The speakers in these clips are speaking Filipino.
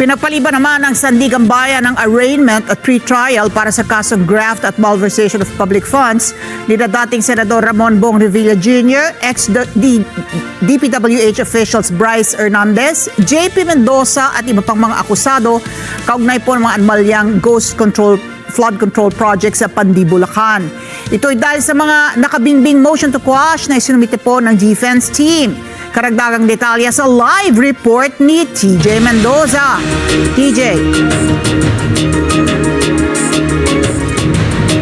Pinagpaliban naman ng Sandigan Bayan ng arraignment at pre-trial para sa kasong graft at malversation of public funds ni dating Senador Ramon Bong Revilla Jr., ex-DPWH officials Bryce Hernandez, JP Mendoza at iba pang mga akusado kaugnay po ng mga anomalyang flood control project sa Pandi, Bulacan. Ito'y dahil sa mga nakabingbing motion to quash na isinumite po ng defense team. Karagdagang detalya sa live report ni TJ Mendoza. TJ.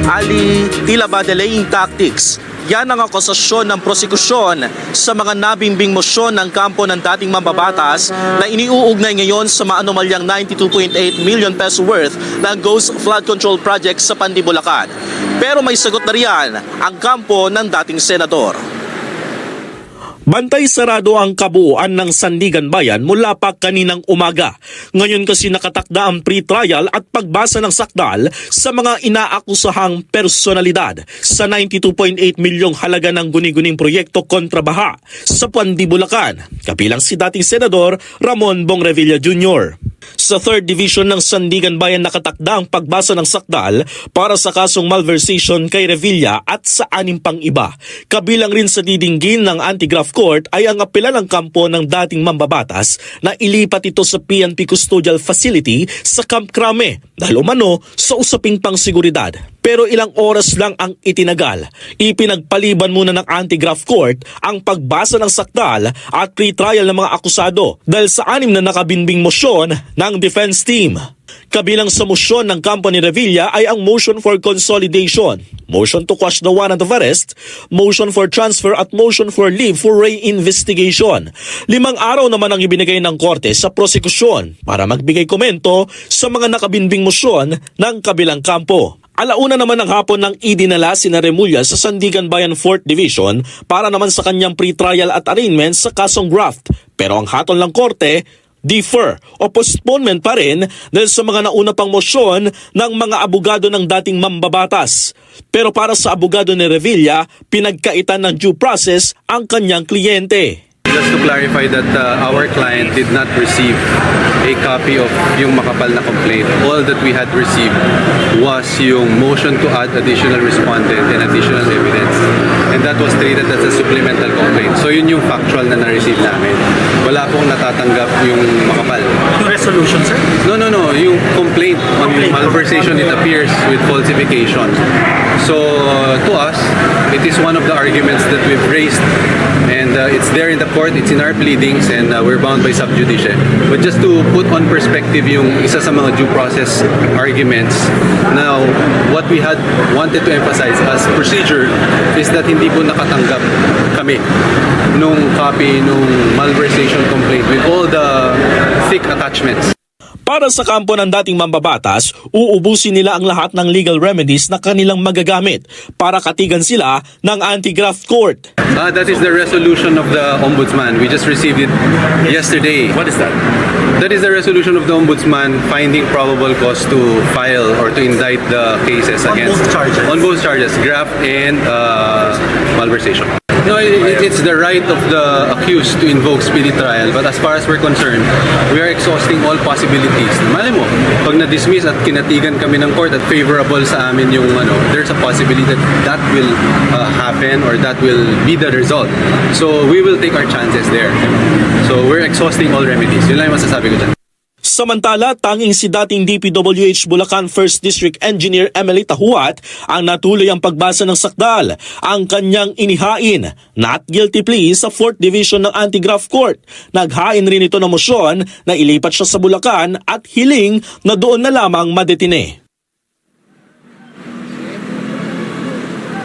Ali, tila ba delaying tactics? Yan ang akusasyon ng prosekusyon sa mga nabimbing mosyon ng kampo ng dating mambabatas na iniuugnay ngayon sa maanomalyang 92.8 million peso worth ng Ghost Flood Control Project sa Pandi, Bulacan. Pero may sagot na riyan ang kampo ng dating senador. Bantay sarado ang kabuuan ng Sandigan Bayan mula pa kaninang umaga. Ngayon kasi nakatakda ang pre-trial at pagbasa ng sakdal sa mga inaakusahang personalidad sa 92.8 milyong halaga ng guni-guning proyekto kontra baha sa Pandi, Bulacan, kabilang si dating Senador Ramon Bong Revilla Jr. Sa 3rd Division ng Sandigan Bayan nakatakda ang pagbasa ng sakdal para sa kasong malversation kay Revilla at sa 6 pang iba. Kabilang rin sa didinggin ng Anti-Graft Court ay ang apela ng kampo ng dating mambabatas na ilipat ito sa PNP Custodial Facility sa Camp Crame dahil umano sa usaping pangseguridad. Pero ilang oras lang ang itinagal. Ipinagpaliban muna ng Anti-Graft Court ang pagbasa ng sakdal at pre-trial ng mga akusado dahil sa 6 na nakabinbing mosyon ng defense team. Kabilang sa mosyon ng kampo ni Revilla ay ang motion for consolidation, motion to quash the warrant of arrest, motion for transfer at motion for leave for reinvestigation. 5 araw naman ang ibinigay ng korte sa prosekusyon para magbigay komento sa mga nakabinbing mosyon ng kabilang kampo. Alauna naman ng hapon nang idinala si Remulla sa Sandigan Bayan 4th Division para naman sa kanyang pre-trial at arraignment sa kasong graft. Pero ang hatol ng korte, defer o postponement pa rin dahil sa mga nauna pang mosyon ng mga abogado ng dating mambabatas. Pero para sa abogado ni Revilla, pinagkaitan ng due process ang kanyang kliyente. Just to clarify that our client did not receive a copy of yung makapal na complaint. All that we had received was yung motion to add additional respondent and additional evidence. And that was treated as a supplemental complaint. So yun yung factual na na-receive namin. Wala pong natatanggap yung makapal. Yung resolution, sir? No. Yung complaint on malversation, it appears with falsification. So to us, it is one of the arguments that we've raised. And it's there in the court, it's in our pleadings, and we're bound by sub judice. But just to put on perspective yung isa sa mga due process arguments, now, what we had wanted to emphasize as procedure is that hindi po nakatanggap kami nung copy nung malversation complaint with all the thick attachments. Para sa kampo ng dating mambabatas, uubusin nila ang lahat ng legal remedies na kanilang magagamit para katigan sila ng Anti-Graft Court. That is the resolution of the Ombudsman. We just received it yesterday. What is that? That is the resolution of the Ombudsman finding probable cause to file or to indict the cases against on both charges, graft and malversation. No, it's the right of the accused to invoke speedy trial, but as far as we're concerned, we are exhausting all possibilities. Malay mo, pag na-dismiss at kinatigan kami ng court at favorable sa amin yung there's a possibility that that will happen or that will be the result. So we will take our chances there. So we're exhausting all remedies. Yun lang yung masasabi ko dyan. Samantala, tanging si dating DPWH Bulacan 1st District Engineer Emily Tahuat ang natuloy ang pagbasa ng sakdal. Ang kanyang inihain, not guilty plea sa 4th Division ng Anti-Graft Court. Naghain rin ito ng mosyon na ilipat siya sa Bulacan at hiling na doon na lamang madetine.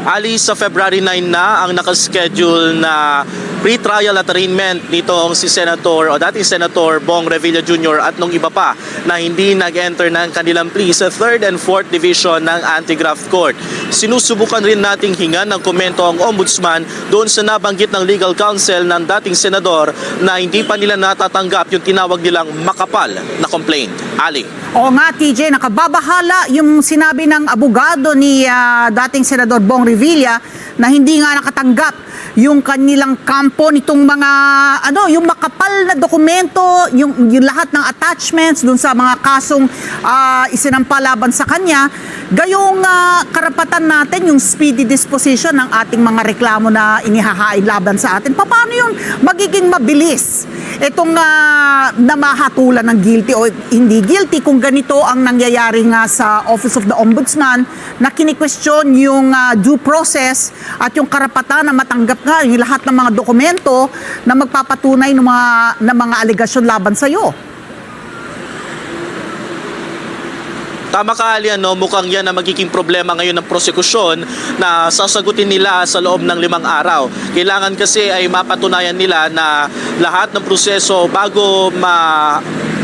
Ali, sa February 9 na ang nakaschedule na pre-trial at arraignment nitong si Senator o dating Senator Bong Revilla Jr. at nung iba pa na hindi nag-enter ng kanilang plea sa 3rd and 4th Division ng Anti-Graft Court. Sinusubukan rin nating hingan ng komento ang Ombudsman doon sa nabanggit ng legal counsel ng dating Senador na hindi pa nila natatanggap yung tinawag nilang makapal na complaint. Ali. Oo nga, TJ, nakababahala yung sinabi ng abogado ni dating Senador Bong Revilla na hindi nga nakatanggap yung kanilang kampo nitong mga yung makapal na dokumento, yung lahat ng attachments dun sa mga kasong isinampa laban sa kanya, gayong karapatan natin yung speedy disposition ng ating mga reklamo na inihahain laban sa atin. Paano yun magiging mabilis itong na mahatulan ng guilty o hindi guilty kung ganito ang nangyayari nga sa Office of the Ombudsman, na kini-question yung due process at yung karapatan na matanggap nga yung lahat ng mga dokumento na magpapatunay ng mga alegasyon laban sa iyo. Tama ka, Ali, mukhang yan na magiging problema ngayon ng prosekusyon na sasagutin nila sa loob ng 5 araw. Kailangan kasi ay mapatunayan nila na lahat ng proseso bago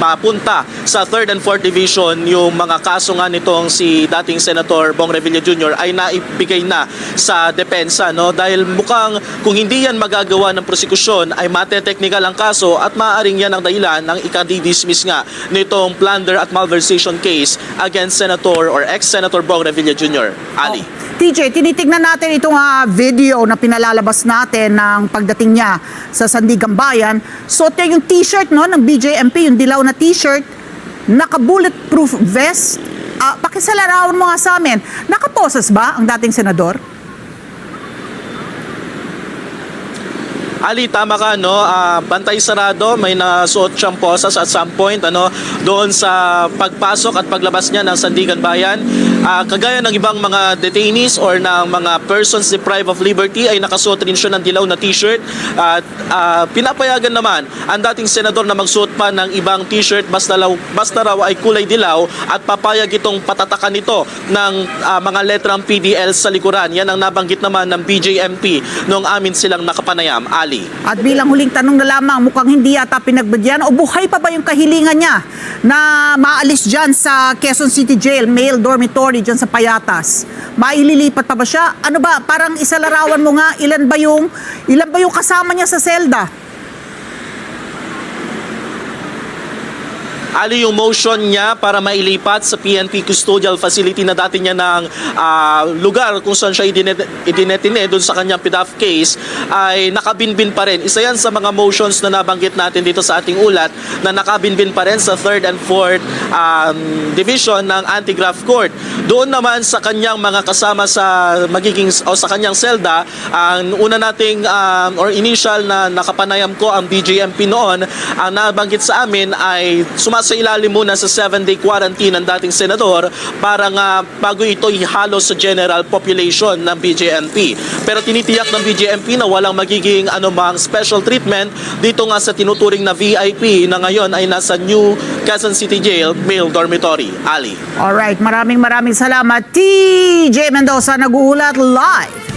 mapunta sa 3rd and 4th Division, yung mga kaso nga nitong si dating Senator Bong Revilla Jr. ay naibigay na sa depensa. Dahil mukhang kung hindi yan magagawa ng prosekusyon ay mate-technical ang kaso at maaaring yan ang dahilan ng ikadi-dismiss nga nitong plunder at malversation case against Senator or ex-Senator Bong Revilla Jr. Ali. TJ, tinitignan natin itong video na pinalalabas natin ng pagdating niya sa Sandigan Bayan. Suot niya yung t-shirt ng BJMP, yung dilaw na t-shirt, naka-bulletproof vest. Pakisalarawan mo nga sa amin, nakaposes ba ang dating senador? Ali, tama ka, bantay sarado, may nasuot siyang posas at some point, doon sa pagpasok at paglabas niya ng Sandigan Bayan. Kagaya ng ibang mga detainees or ng mga persons deprived of liberty ay nakasuot rin siya ng dilaw na t-shirt. At pinapayagan naman ang dating senador na magsuot pa ng ibang t-shirt basta raw ay kulay dilaw, at papayag itong patatakan nito ng mga letrang PDL sa likuran. Yan ang nabanggit naman ng BJMP noong amin silang nakapanayam. Ali. At bilang huling tanong na lamang, mukhang hindi yata pinagbigyan o buhay pa ba yung kahilingan niya na maalis dyan sa Quezon City Jail, male dormitory dyan sa Payatas? Maililipat pa ba siya? Ano ba, parang isalarawan mo nga, ilan ba yung kasama niya sa selda? Ali, yung motion niya para mailipat sa PNP custodial facility na dati niya ng lugar kung saan siya idinetine doon sa kanyang PDAF case ay nakabinbin pa rin. Isa yan sa mga motions na nabanggit natin dito sa ating ulat na nakabinbin pa rin sa 3rd and 4th Division ng Anti-Graft Court. Doon naman sa kanyang mga kasama sa sa kanyang selda, ang una nating or initial na nakapanayam ko ang BJMP noon, ang nabanggit sa amin ay sa ilalim muna sa 7-day quarantine ng dating senador para nga bago ito ihalo sa general population ng BJMP. Pero tinitiyak ng BJMP na walang magiging anumang special treatment dito nga sa tinuturing na VIP na ngayon ay nasa New Quezon City Jail male dormitory. Ali. Alright, maraming salamat. TJ Mendoza nag-uulat live